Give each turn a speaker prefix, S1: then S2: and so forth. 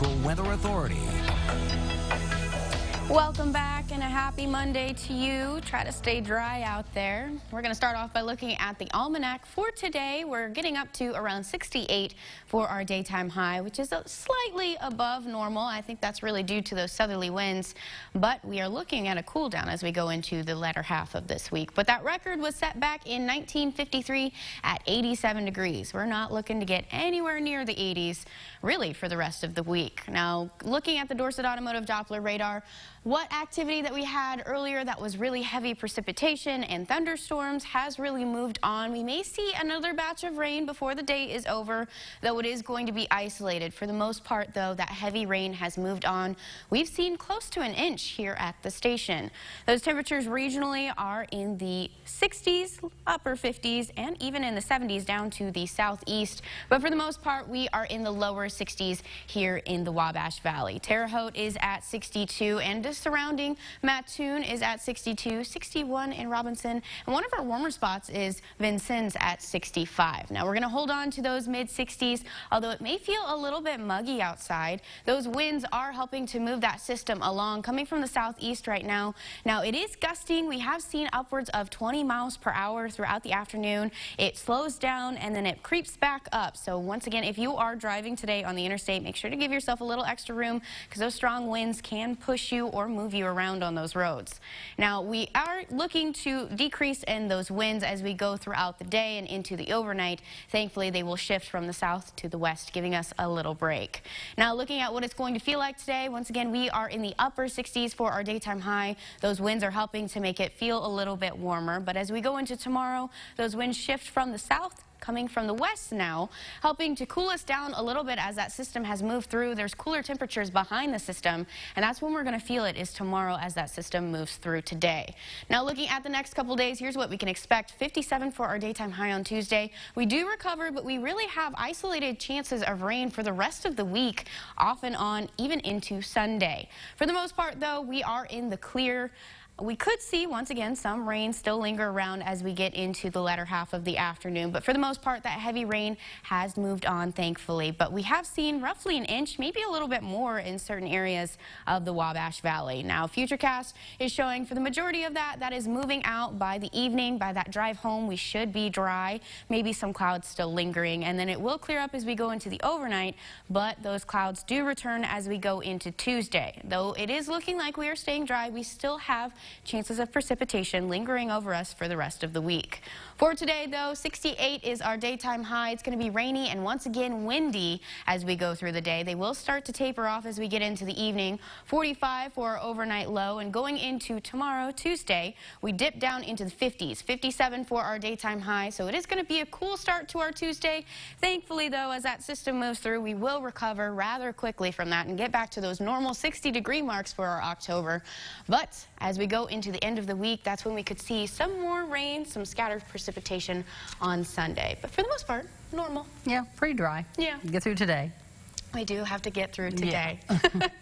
S1: Local Weather Authority.
S2: Welcome back and a happy Monday to you. Try to stay dry out there. We're going to start off by looking at the almanac for today. We're getting up to around 68 for our daytime high, which is slightly above normal. I think that's really due to those southerly winds, but we are looking at a cool down as we go into the latter half of this week. But that record was set back in 1953 at 87 degrees. We're not looking to get anywhere near the 80s really for the rest of the week. Now, looking at the Dorsett Automotive Doppler radar, what activity that we had earlier that was really heavy precipitation and thunderstorms has really moved on. We may see another batch of rain before the day is over, though it is going to be isolated. For the most part, though, that heavy rain has moved on. We've seen close to an inch here at the station. Those temperatures regionally are in the 60s, upper 50s, and even in the 70s down to the southeast. But for the most part, we are in the lower 60s here in the Wabash Valley. Terre Haute is at 62, and surrounding Mattoon is at 62, 61 in Robinson, and one of our warmer spots is Vincennes at 65. Now we're going to hold on to those mid-60s, although it may feel a little bit muggy outside. Those winds are helping to move that system along, coming from the southeast right now. Now it is gusting. We have seen upwards of 20 miles per hour throughout the afternoon. It slows down and then it creeps back up. So once again, if you are driving today on the interstate, make sure to give yourself a little extra room because those strong winds can push you or move you around on those roads. Now we are looking to decrease in those winds as we go throughout the day and into the overnight. Thankfully, they will shift from the south to the west, giving us a little break. Now looking at what it's going to feel like today, once again, we are in the upper 60s for our daytime high. Those winds are helping to make it feel a little bit warmer, but as we go into tomorrow, those winds shift from the south, coming from the west now, helping to cool us down a little bit as that system has moved through. There's cooler temperatures behind the system, and that's when we're going to feel it is tomorrow as that system moves through today. Now looking at the next couple days, here's what we can expect. 57 for our daytime high on Tuesday. We do recover, but we really have isolated chances of rain for the rest of the week, off and on, even into Sunday. For the most part, though, we are in the clear. We could see, once again, some rain still linger around as we get into the latter half of the afternoon. But for the most part, that heavy rain has moved on, thankfully. But we have seen roughly an inch, maybe a little bit more in certain areas of the Wabash Valley. Now, Futurecast is showing for the majority of that is moving out by the evening. By that drive home, we should be dry. Maybe some clouds still lingering. And then it will clear up as we go into the overnight. But those clouds do return as we go into Tuesday. Though it is looking like we are staying dry, we still have chances of precipitation lingering over us for the rest of the week. For today, though, 68 is our daytime high. It's going to be rainy and once again windy as we go through the day. They will start to taper off as we get into the evening. 45 for our overnight low, and going into tomorrow, Tuesday, we dip down into the 50s. 57 for our daytime high, so it is going to be a cool start to our Tuesday. Thankfully, though, as that system moves through, we will recover rather quickly from that and get back to those normal 60-degree marks for our October. But as we go into the end of the week, that's when we could see some more rain, some scattered precipitation on Sunday. But for the most part, normal.
S3: Yeah, pretty dry.
S2: Yeah.
S3: Get through today.
S2: We do have to get through today.
S3: Yeah.